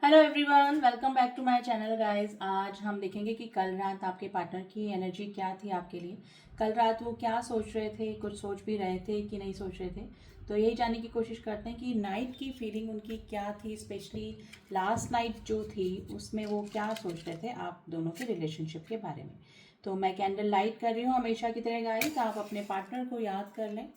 Hello everyone, welcome back to my channel guys. आज हम देखेंगे कि कल रात आपके पार्टनर की एनर्जी क्या थी आपके लिए। कल रात वो क्या सोच रहे थे, कुछ सोच भी रहे थे कि नहीं सोच रहे थे। तो यही जानने की कोशिश करते हैं कि नाइट की फीलिंग उनकी क्या थी, स्पेशली लास्ट नाइट जो थी उसमें वो क्या सोच रहे थे आप दोनों के रिलेशनशिप के बारे में। तो मैं कैंडल लाइट कर रही हूँ हमेशा की तरह गाइस। आप अपने पार्टनर को याद कर लें।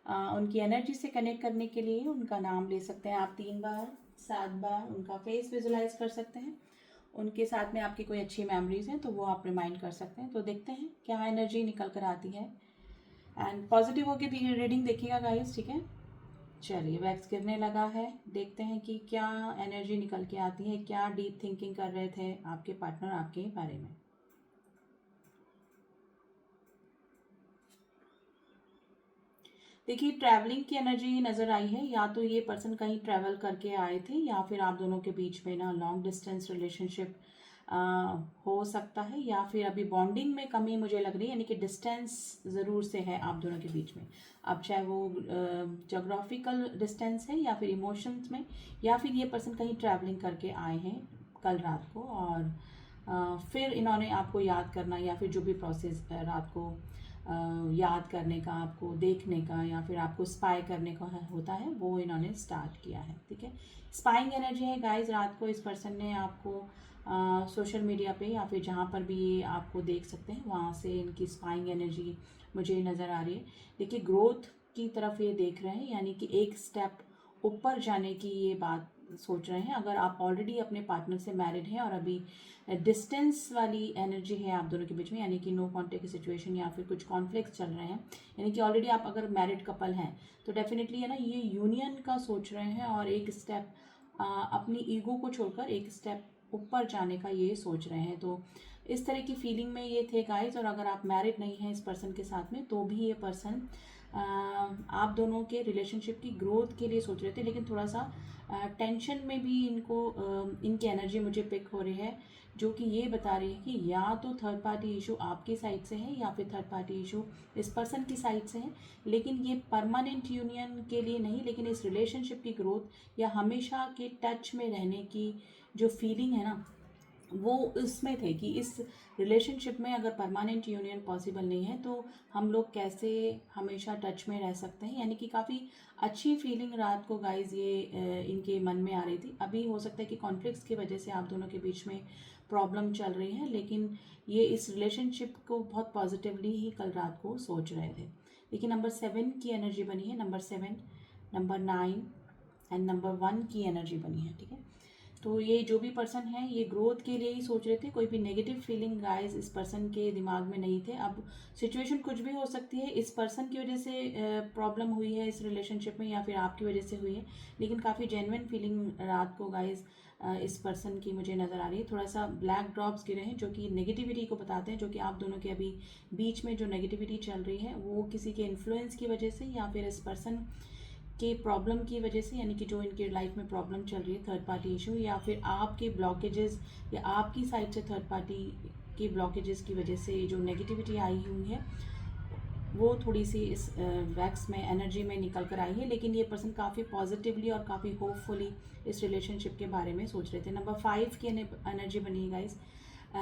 उनकी एनर्जी से कनेक्ट करने के लिए उनका नाम ले सकते हैं आप 3 बार 7 बार, उनका फेस विजुलाइज कर सकते हैं। उनके साथ में आपकी कोई अच्छी मेमोरीज हैं तो वो आप रिमाइंड कर सकते हैं। तो देखते हैं क्या एनर्जी निकल कर आती है। एंड पॉजिटिव होकर रीडिंग देखिएगा गाइस, ठीक है। चलिए, वैक्स गिरने लगा है। देखते हैं कि क्या एनर्जी निकल के आती है, क्या डीप थिंकिंग कर रहे थे आपके पार्टनर आपके बारे में। देखिए, ट्रैवलिंग की एनर्जी नज़र आई है। या तो ये पर्सन कहीं ट्रैवल करके आए थे या फिर आप दोनों के बीच में ना लॉन्ग डिस्टेंस रिलेशनशिप हो सकता है, या फिर अभी बॉन्डिंग में कमी मुझे लग रही है, यानी कि डिस्टेंस ज़रूर से है आप दोनों के बीच में। अब चाहे वो जोग्राफिकल डिस्टेंस है या फिर इमोशंस में, या फिर ये पर्सन कहीं ट्रैवलिंग करके आए हैं कल रात को, और फिर इन्होंने आपको याद करना या फिर जो भी प्रोसेस रात को याद करने का, आपको देखने का या फिर आपको स्पाई करने का होता है, वो इन्होंने स्टार्ट किया है, ठीक है। स्पाइंग एनर्जी है गाइस। रात को इस पर्सन ने आपको सोशल मीडिया पे या फिर जहाँ पर भी ये आपको देख सकते हैं वहाँ से इनकी स्पाइंग एनर्जी मुझे नज़र आ रही है। देखिए, ग्रोथ की तरफ ये देख रहे हैं, यानी कि एक स्टेप ऊपर जाने की ये बात सोच रहे हैं। अगर आप ऑलरेडी अपने पार्टनर से मैरिड हैं और अभी डिस्टेंस वाली एनर्जी है आप दोनों के बीच में, यानी कि नो कॉन्टेक्ट की सिचुएशन या फिर कुछ कॉन्फ्लिक्ट चल रहे हैं, यानी कि ऑलरेडी आप अगर मैरिड कपल हैं तो डेफिनेटली है ना, ये यूनियन का सोच रहे हैं और एक स्टेप अपनी ईगो को छोड़कर एक स्टेप ऊपर जाने का ये सोच रहे हैं। तो इस तरह की फीलिंग में ये थे गाइस। और अगर आप मैरिड नहीं हैं इस पर्सन के साथ में तो भी ये पर्सन आप दोनों के रिलेशनशिप की ग्रोथ के लिए सोच रहे थे, लेकिन थोड़ा सा टेंशन में भी इनको इनकी एनर्जी मुझे पिक हो रही है, जो कि ये बता रही है कि या तो थर्ड पार्टी इशू आपकी साइड से है या फिर थर्ड पार्टी इशू इस पर्सन की साइड से है। लेकिन ये परमानेंट यूनियन के लिए नहीं, लेकिन इस रिलेशनशिप की ग्रोथ या हमेशा के टच में रहने की जो फीलिंग है ना, वो इसमें थे कि इस रिलेशनशिप में अगर परमानेंट यूनियन पॉसिबल नहीं है तो हम लोग कैसे हमेशा टच में रह सकते हैं। यानी कि काफ़ी अच्छी फीलिंग रात को गाइज ये इनके मन में आ रही थी। अभी हो सकता है कि कॉन्फ्लिक्ट्स की वजह से आप दोनों के बीच में प्रॉब्लम चल रही है, लेकिन ये इस रिलेशनशिप को बहुत पॉजिटिवली ही कल रात को सोच रहे थे। देखिए, नंबर 7 की एनर्जी बनी है। नंबर 7, नंबर 9 एंड नंबर 1 की एनर्जी बनी है, ठीक है। तो ये जो भी पर्सन है ये ग्रोथ के लिए ही सोच रहे थे। कोई भी नेगेटिव फीलिंग गाइस इस पर्सन के दिमाग में नहीं थे। अब सिचुएशन कुछ भी हो सकती है, इस पर्सन की वजह से प्रॉब्लम हुई है इस रिलेशनशिप में या फिर आपकी वजह से हुई है, लेकिन काफ़ी जेन्युइन फीलिंग रात को गाइस इस पर्सन की मुझे नज़र आ रही है। थोड़ा सा ब्लैक ड्रॉप्स गिरे हैं जो कि नेगेटिविटी को बताते हैं, जो कि आप दोनों के अभी बीच में जो नेगेटिविटी चल रही है वो किसी के इन्फ्लुएंस की वजह से या फिर इस पर्सन के प्रॉब्लम की वजह से, यानी कि जो इनके लाइफ में प्रॉब्लम चल रही है थर्ड पार्टी इशू या फिर आपके ब्लॉकेजेस या आपकी साइड से थर्ड पार्टी के ब्लॉकेजेस की वजह से जो नेगेटिविटी आई हुई है वो थोड़ी सी इस वैक्स में एनर्जी में निकल कर आई है। लेकिन ये पर्सन काफ़ी पॉजिटिवली और काफ़ी होपफुली इस रिलेशनशिप के बारे में सोच रहे थे। नंबर 5 की एनर्जी बनी है guys.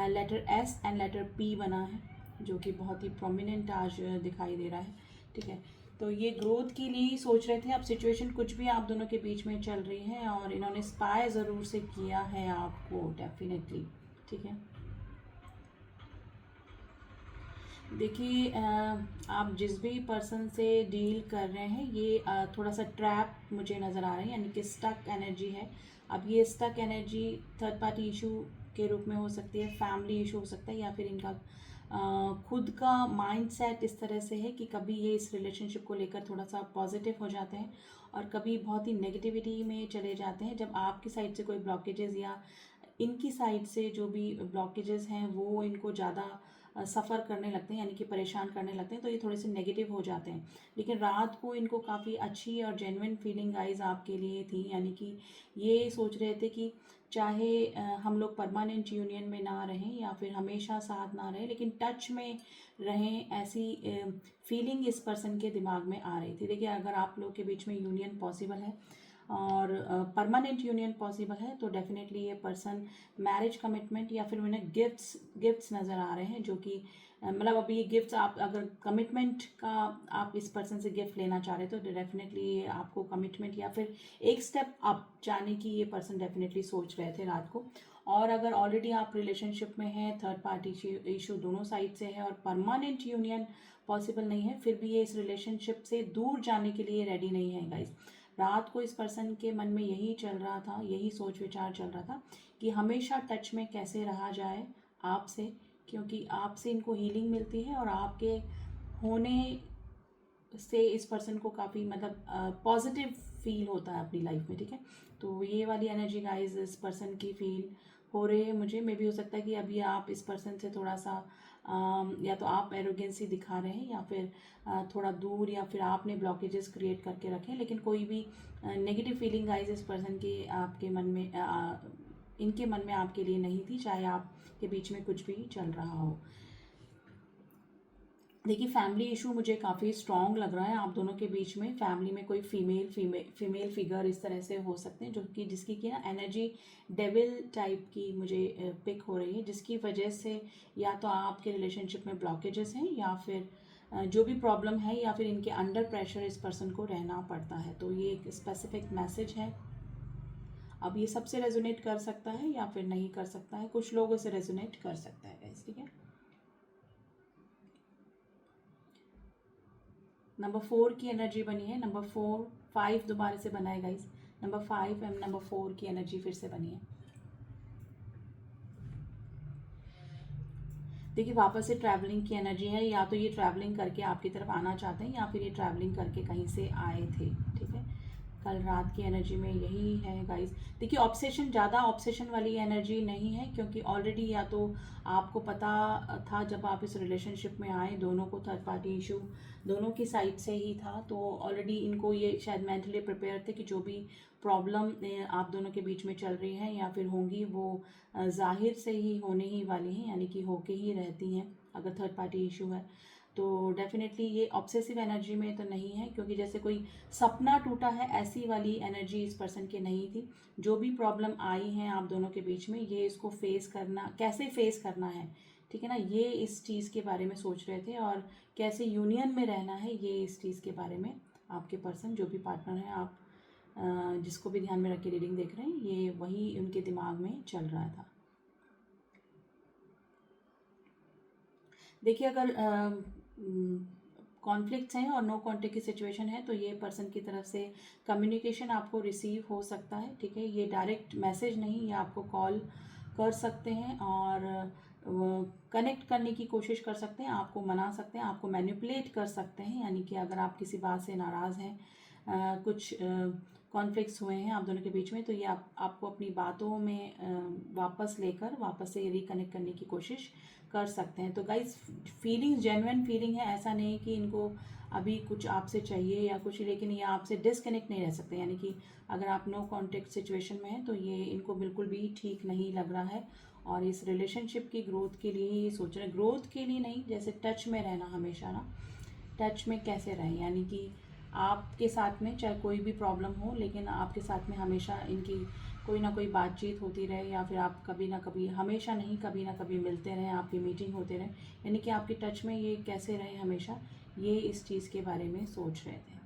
Letter S and letter P बना है, जो कि बहुत ही प्रोमिनेंट आज दिखाई दे रहा है, ठीक है। तो ये ग्रोथ के लिए ही सोच रहे थे। अब सिचुएशन कुछ भी आप दोनों के बीच में चल रही है और इन्होंने स्पाई ज़रूर से किया है आपको, डेफिनेटली, ठीक है। देखिए, आप जिस भी पर्सन से डील कर रहे हैं ये थोड़ा सा ट्रैप मुझे नज़र आ रहा है, यानी कि स्टक एनर्जी है। अब ये stuck energy third party issue के रूप में हो सकती है, फैमिली इशू हो सकता है, या फिर इनका खुद का माइंडसेट इस तरह से है कि कभी ये इस रिलेशनशिप को लेकर थोड़ा सा पॉजिटिव हो जाते हैं और कभी बहुत ही नेगेटिविटी में चले जाते हैं। जब आपकी साइड से कोई ब्लॉकेजेस या इनकी साइड से जो भी ब्लॉकेजेस हैं वो इनको ज़्यादा सफ़र करने लगते हैं, यानी कि परेशान करने लगते हैं, तो ये थोड़े से नेगेटिव हो जाते हैं। लेकिन रात को इनको काफ़ी अच्छी और जेन्युइन फीलिंग गाइज आपके लिए थी, यानी कि ये सोच रहे थे कि चाहे हम लोग परमानेंट यूनियन में ना रहें या फिर हमेशा साथ ना रहें, लेकिन टच में रहें, ऐसी फीलिंग इस पर्सन के दिमाग में आ रही थी। देखिए, अगर आप लोग के बीच में यूनियन पॉसिबल है, और परमानेंट यूनियन पॉसिबल है, तो डेफिनेटली ये पर्सन मैरिज कमिटमेंट या फिर उन्हें गिफ्ट्स नज़र आ रहे हैं, जो कि मतलब अभी ये गिफ्ट्स आप अगर कमिटमेंट का आप इस पर्सन से गिफ्ट लेना चाह रहे हो तो डेफिनेटली ये आपको कमिटमेंट या फिर एक स्टेप अप जाने की ये पर्सन डेफिनेटली सोच रहे थे रात को। और अगर ऑलरेडी आप रिलेशनशिप में हैं, थर्ड पार्टी इशू दोनों साइड से है और परमानेंट यूनियन पॉसिबल नहीं है, फिर भी ये इस रिलेशनशिप से दूर जाने के लिए रेडी नहीं है गाइस। रात को इस पर्सन के मन में यही चल रहा था, यही सोच विचार चल रहा था कि हमेशा टच में कैसे रहा जाए आपसे, क्योंकि आपसे इनको हीलिंग मिलती है और आपके होने से इस पर्सन को काफ़ी मतलब पॉजिटिव फील होता है अपनी लाइफ में, ठीक है। तो ये वाली एनर्जी गाइस इस पर्सन की फील हो रही है मुझे। मे भी हो सकता है कि अभी आप इस पर्सन से थोड़ा सा या तो आप एरोगेंसी दिखा रहे हैं या फिर थोड़ा दूर, या फिर आपने ब्लॉकेजेस क्रिएट करके रखे हैं, लेकिन कोई भी नेगेटिव फीलिंग गाइस इस पर्सन की आपके मन में इनके मन में आपके लिए नहीं थी, चाहे आपके बीच में कुछ भी चल रहा हो। देखिए फैमिली इशू मुझे काफ़ी स्ट्रॉन्ग लग रहा है आप दोनों के बीच में। फैमिली में कोई फीमेल फिगर इस तरह से हो सकते हैं, जो कि जिसकी की ना एनर्जी डेविल टाइप की मुझे पिक हो रही है, जिसकी वजह से या तो आपके रिलेशनशिप में ब्लॉकेजेस हैं या फिर जो भी प्रॉब्लम है, या फिर इनके अंडर प्रेशर इस पर्सन को रहना पड़ता है। तो ये एक स्पेसिफिक मैसेज है। अब ये सबसे रेजोनेट कर सकता है या फिर नहीं कर सकता है, कुछ लोगों से रेजोनेट कर सकता है गाइस, ठीक है। नंबर 4 की एनर्जी बनी है, नंबर 5 दोबारा से बना है गाइस। नंबर 5 एंड नंबर 4 की एनर्जी फिर से बनी है। देखिए वापस से ट्रैवलिंग की एनर्जी है, या तो ये ट्रैवलिंग करके आपकी तरफ आना चाहते हैं या फिर ये ट्रैवलिंग करके कहीं से आए थे, ठीक है। कल रात की एनर्जी में यही है गाइस। देखिए ऑब्सेशन, ज़्यादा ऑब्सेशन वाली एनर्जी नहीं है, क्योंकि ऑलरेडी या तो आपको पता था जब आप इस रिलेशनशिप में आए, दोनों को थर्ड पार्टी इशू दोनों की साइड से ही था, तो ऑलरेडी इनको ये शायद मेंटली प्रिपेयर थे कि जो भी प्रॉब्लम आप दोनों के बीच में चल रही है या फिर होंगी, वो जाहिर से ही होने ही वाली हैं, यानी कि होके ही रहती हैं अगर थर्ड पार्टी इशू है। तो डेफिनेटली ये ऑब्सेसिव एनर्जी में तो नहीं है, क्योंकि जैसे कोई सपना टूटा है ऐसी वाली एनर्जी इस पर्सन की नहीं थी। जो भी प्रॉब्लम आई है आप दोनों के बीच में, ये इसको फेस करना, कैसे फेस करना है, ठीक है ना, ये इस चीज़ के बारे में सोच रहे थे। और कैसे यूनियन में रहना है, ये इस चीज़ के बारे में आपके पर्सन, जो भी पार्टनर है, आप जिसको भी ध्यान में रख के रीडिंग देख रहे हैं, ये वही उनके दिमाग में चल रहा था। देखिए अगर कॉन्फ्लिक्ट्स हैं और नो कॉन्टेक्ट की सिचुएशन है, तो ये पर्सन की तरफ से कम्युनिकेशन आपको रिसीव हो सकता है, ठीक है। ये डायरेक्ट मैसेज नहीं, ये आपको कॉल कर सकते हैं और कनेक्ट करने की कोशिश कर सकते हैं, आपको मना सकते हैं, आपको मैनिपुलेट कर सकते हैं, यानी कि अगर आप किसी बात से नाराज़ हैं, कुछ कॉन्फ्लिक्ट्स हुए हैं आप दोनों के बीच में, तो ये आपको अपनी बातों में वापस लेकर वापस से रिकनेक्ट करने की कोशिश कर सकते हैं। तो गाइस फीलिंग जेन्युइन फीलिंग है, ऐसा नहीं कि इनको अभी कुछ आपसे चाहिए या कुछ, लेकिन ये आपसे डिसकनेक्ट नहीं रह सकते, यानी कि अगर आप नो कॉन्टेक्ट सिचुएशन में हैं तो ये इनको बिल्कुल भी ठीक नहीं लग रहा है और इस रिलेशनशिप की ग्रोथ के लिए ही सोच रहे हैं। ग्रोथ के लिए नहीं, जैसे टच में रहना, हमेशा ना टच में कैसे रहें, यानी कि आपके साथ में चाहे कोई भी प्रॉब्लम हो, लेकिन आपके साथ में हमेशा इनकी कोई ना कोई बातचीत होती रहे, या फिर आप कभी ना कभी, हमेशा नहीं कभी ना कभी मिलते रहें, आपकी मीटिंग होते रहे, यानी कि आपके टच में ये कैसे रहें हमेशा, ये इस चीज़ के बारे में सोच रहे थे।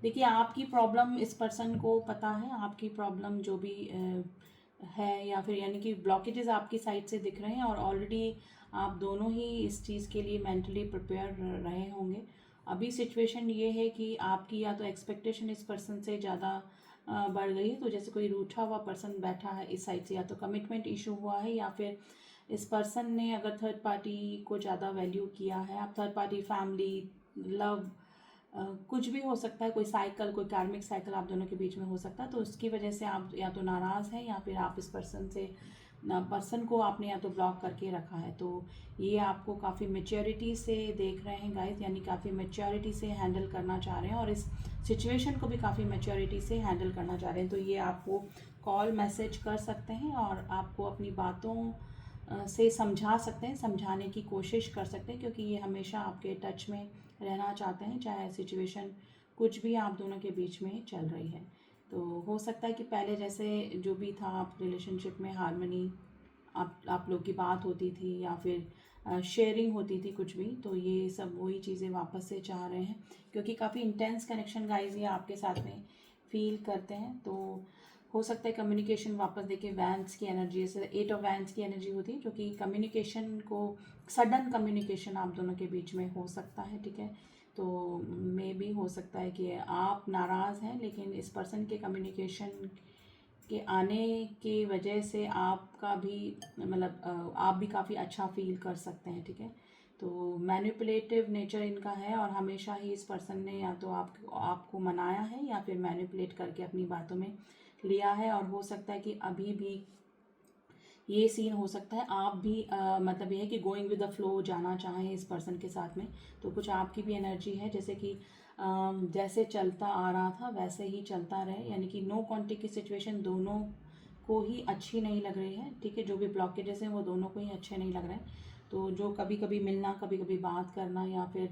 देखिए आपकी प्रॉब्लम इस पर्सन को पता है, आपकी प्रॉब्लम जो भी है, या फिर यानी कि ब्लॉकेजेस आपकी साइड से दिख रहे हैं और ऑलरेडी आप दोनों ही इस चीज़ के लिए मेंटली प्रिपेयर रहे होंगे। अभी सिचुएशन ये है कि आपकी या तो एक्सपेक्टेशन इस पर्सन से ज़्यादा बढ़ गई है, तो जैसे कोई रूठा हुआ पर्सन बैठा है इस साइड से, या तो कमिटमेंट इशू हुआ है, या फिर इस पर्सन ने अगर थर्ड पार्टी को ज़्यादा वैल्यू किया है, आप थर्ड पार्टी, फैमिली, लव, कुछ भी हो सकता है, कोई साइकिल, कोई कार्मिक साइकिल आप दोनों के बीच में हो सकता है, तो उसकी वजह से आप या तो नाराज़ हैं या फिर आप इस पर्सन को आपने या तो ब्लॉक करके रखा है। तो ये आपको काफ़ी मैच्योरिटी से देख रहे हैं गाइस, यानी काफ़ी मैच्योरिटी से हैंडल करना चाह रहे हैं और इस सिचुएशन को भी काफ़ी मैच्योरिटी से हैंडल करना चाह रहे हैं। तो ये आपको कॉल मैसेज कर सकते हैं और आपको अपनी बातों से समझा सकते हैं, समझाने की कोशिश कर सकते हैं, क्योंकि ये हमेशा आपके टच में रहना चाहते हैं, चाहे सिचुएशन कुछ भी आप दोनों के बीच में चल रही है। तो हो सकता है कि पहले जैसे जो भी था आप रिलेशनशिप में हार्मनी, आप लोग की बात होती थी या फिर शेयरिंग होती थी कुछ भी, तो ये सब वही चीज़ें वापस से चाह रहे हैं, क्योंकि काफ़ी इंटेंस कनेक्शन गाइस ये आपके साथ में फील करते हैं। तो हो सकता है कम्युनिकेशन वापस, देखिए वैंस की एनर्जी, जैसे 8 ऑफ वैंस की एनर्जी होती है, जो कि कम्युनिकेशन को, सडन कम्युनिकेशन आप दोनों के बीच में हो सकता है, ठीक है। तो मे भी हो सकता है कि आप नाराज़ हैं, लेकिन इस पर्सन के कम्युनिकेशन के आने की वजह से आपका भी मतलब आप भी काफ़ी अच्छा फील कर सकते हैं, ठीक है। तो मैनिपुलेटिव नेचर इनका है, और हमेशा ही इस पर्सन ने या तो आपको मनाया है या फिर मैनिपुलेट करके अपनी बातों में लिया है। और हो सकता है कि अभी भी ये सीन हो सकता है आप भी मतलब ये है कि गोइंग विद द फ्लो जाना चाहें इस पर्सन के साथ में। तो कुछ आपकी भी एनर्जी है जैसे कि जैसे चलता आ रहा था वैसे ही चलता रहे, यानी कि नो कॉन्टेक्ट की सिचुएशन दोनों को ही अच्छी नहीं लग रही है, ठीक है। जो भी ब्लॉकेजेस हैं वो दोनों को ही अच्छे नहीं लग रहे हैं। तो जो कभी कभी मिलना, कभी कभी बात करना, या फिर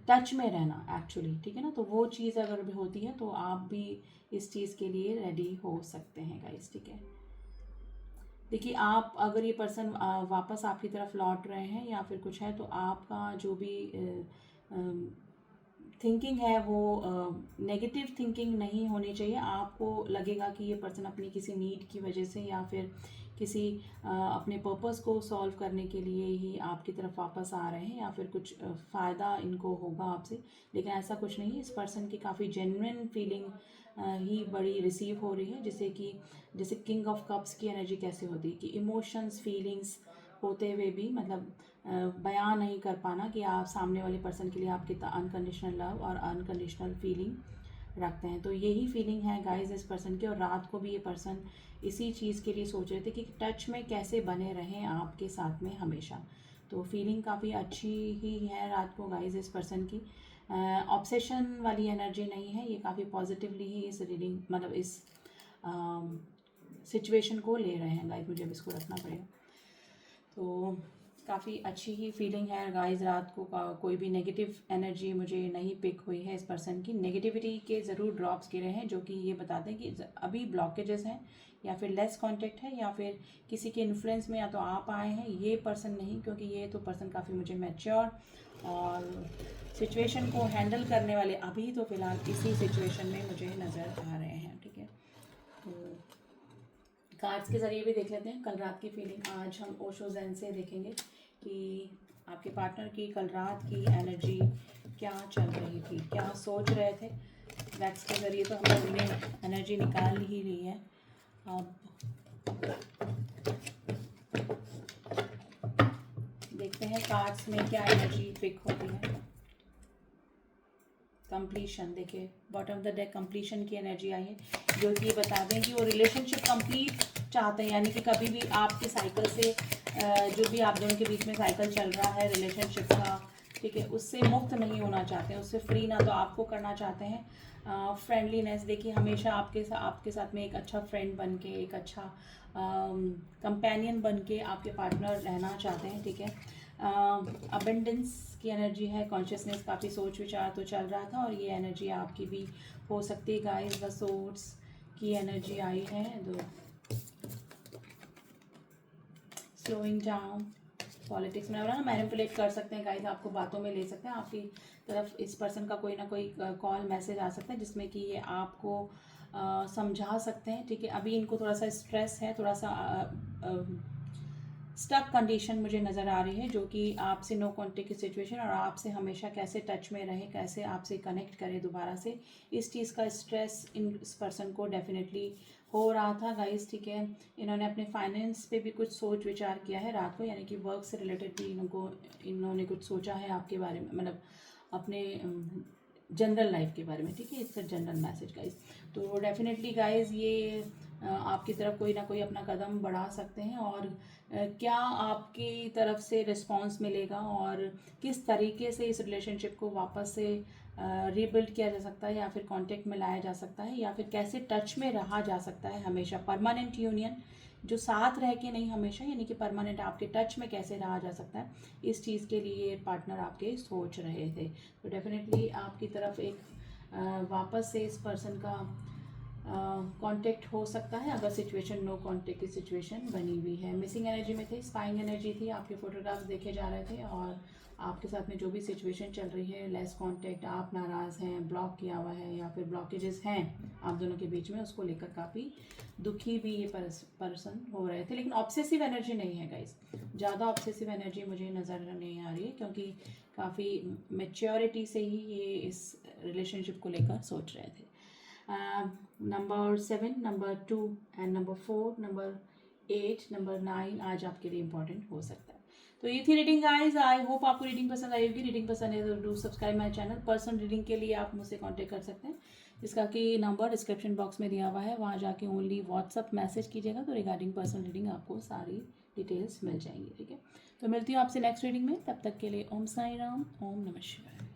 टच में रहना एक्चुअली, ठीक है ना, तो वो चीज़ अगर भी होती है तो आप भी इस चीज़ के लिए रेडी हो सकते हैं गाइस, ठीक है। देखिए आप, अगर ये पर्सन वापस आपकी तरफ लौट रहे हैं या फिर कुछ है, तो आपका जो भी थिंकिंग है वो नेगेटिव थिंकिंग नहीं होनी चाहिए। आपको लगेगा कि ये पर्सन अपनी किसी नीड की वजह से या फिर किसी अपने पर्पस को सॉल्व करने के लिए ही आपकी तरफ वापस आ रहे हैं, या फिर कुछ फ़ायदा इनको होगा आपसे, लेकिन ऐसा कुछ नहीं है। इस पर्सन की काफ़ी जेन्युइन फीलिंग ही बड़ी रिसीव हो रही है, जैसे किंग ऑफ कप्स की एनर्जी कैसे होती है कि इमोशंस, फीलिंग्स होते हुए भी मतलब बयां नहीं कर पाना कि आप सामने वाले पर्सन के लिए आप कितना अनकंडीशनल लव और अनकंडीशनल फीलिंग रखते हैं। तो यही फीलिंग है गाइस इस पर्सन की, और रात को भी ये पर्सन इसी चीज़ के लिए सोच रहे थे कि टच में कैसे बने रहें आपके साथ में हमेशा। तो फीलिंग काफ़ी अच्छी ही है रात को गाइस इस पर्सन की। ऑब्सेशन वाली एनर्जी नहीं है, ये काफ़ी पॉजिटिवली ही इस रीडिंग मतलब इस सिचुएशन को ले रहे हैं गाइस। मुझे अब इसको रखना पड़ेगा। तो काफ़ी अच्छी ही फीलिंग है गाइस रात को। कोई भी नेगेटिव एनर्जी मुझे नहीं पिक हुई है इस पर्सन की। नेगेटिविटी के ज़रूर ड्रॉप्स गिरे हैं, जो कि ये बताते हैं कि अभी ब्लॉकेजेस हैं, या फिर लेस कांटेक्ट है, या फिर किसी के इन्फ्लुएंस में या तो आप आए हैं, ये पर्सन नहीं, क्योंकि ये तो पर्सन काफ़ी मुझे मैच्योर और सिचुएशन को हैंडल करने वाले अभी तो फ़िलहाल इसी सिचुएशन में मुझे नज़र आ रहे हैं, ठीक है। तो कार्ड्स के ज़रिए भी देख लेते हैं कल रात की फीलिंग। आज हम ओशो ज़ेन से देखेंगे कि आपके पार्टनर की कल रात की एनर्जी क्या चल रही थी, क्या सोच रहे थे। वैक्स के ज़रिए तो हम लोग ने एनर्जी निकाल ही ली है। अब देखते हैं कार्ड्स में क्या एनर्जी पिक होती है। कंप्लीशन, देखिए bottom of the deck completion की एनर्जी आई है, जो कि बता दें कि वो रिलेशनशिप कंप्लीट चाहते हैं, यानी कि कभी भी आपके साइकिल से जो भी आप दोनों के बीच में साइकिल चल रहा है रिलेशनशिप का, ठीक है, उससे मुक्त नहीं होना चाहते हैं, उससे फ्री ना तो आपको करना चाहते हैं। फ्रेंडलीनेस, देखिए हमेशा आपके साथ में एक अच्छा फ्रेंड बन के, एक अच्छा कंपेनियन बन के आपके पार्टनर रहना चाहते हैं, ठीक है। अबेंडेंस की एनर्जी है, कॉन्शियसनेस, काफ़ी सोच विचार तो चल रहा था, और ये एनर्जी आपकी भी हो सकती है गाइस। द सोर्स की एनर्जी आई है, स्लोइंग डाउन, पॉलिटिक्स में ना मैनिपुलेट कर सकते हैं गाइस, आपको बातों में ले सकते हैं। आपकी तरफ इस पर्सन का कोई ना कोई कॉल मैसेज आ सकता है जिसमें कि ये आपको समझा सकते हैं, ठीक है। अभी इनको थोड़ा सा स्ट्रेस है, थोड़ा सा स्टक कंडीशन मुझे नज़र आ रही है, जो कि आपसे नो कॉन्टेक्ट की सिचुएशन, और आपसे हमेशा कैसे टच में रहे, कैसे आपसे कनेक्ट करें दोबारा से, इस चीज़ का स्ट्रेस इस पर्सन को डेफिनेटली हो रहा था गाइस, ठीक है। इन्होंने अपने फाइनेंस पे भी कुछ सोच विचार किया है रात को, यानी कि वर्क से रिलेटेड भी इन्होंने कुछ सोचा है आपके बारे में, मतलब अपने जनरल लाइफ के बारे में, ठीक है। It's a general message guys. तो डेफिनेटली गाइस ये आपकी तरफ कोई ना कोई अपना कदम बढ़ा सकते हैं, और क्या आपकी तरफ से रिस्पांस मिलेगा और किस तरीके से इस रिलेशनशिप को वापस से रीबिल्ड किया जा सकता है या फिर कांटेक्ट में लाया जा सकता है, या फिर कैसे टच में रहा जा सकता है हमेशा, परमानेंट यूनियन जो साथ रह के नहीं हमेशा, यानी कि परमानेंट आपके टच में कैसे रहा जा सकता है, इस चीज़ के लिए पार्टनर आपके सोच रहे थे। तो डेफिनेटली आपकी तरफ एक वापस से इस पर्सन का कांटेक्ट हो सकता है, अगर सिचुएशन नो कांटेक्ट की सिचुएशन बनी हुई है। मिसिंग एनर्जी में थे, स्पाइंग एनर्जी थी, आपके फोटोग्राफ्स देखे जा रहे थे और आपके साथ में जो भी सिचुएशन चल रही है, लेस कांटेक्ट, आप नाराज़ हैं, ब्लॉक किया हुआ है या फिर ब्लॉकेजेस हैं आप दोनों के बीच में, उसको लेकर काफ़ी दुखी भी ये पर्सन हो रहे थे। लेकिन ऑब्सेसिव एनर्जी नहीं है गाइस, ज़्यादा ऑब्सेसिव एनर्जी मुझे नज़र नहीं आ रही है, क्योंकि काफ़ी मेच्योरिटी से ही ये इस रिलेशनशिप को लेकर सोच रहे थे। Number 7, number 2 and number 4, number 8, number 9 आज आपके लिए इंपॉर्टेंट हो सकता है। तो ये थी रीडिंग गाइज। आई होप आपको रीडिंग पसंद आई होगी। रीडिंग पसंद है तो do subscribe my channel. Personal reading के लिए आप मुझसे कांटेक्ट कर सकते हैं, जिसका कि नंबर डिस्क्रिप्शन बॉक्स में दिया हुआ है, वहाँ जाके ओनली व्हाट्सअप मैसेज कीजिएगा तो रिगार्डिंग पर्सनल रीडिंग आपको सारी डिटेल्स मिल जाएंगी। ठीक है, तो मिलती हूँ आपसे नेक्स्ट रीडिंग में, तब तक के लिए ओम साई राम, ओम नमः शिवाय।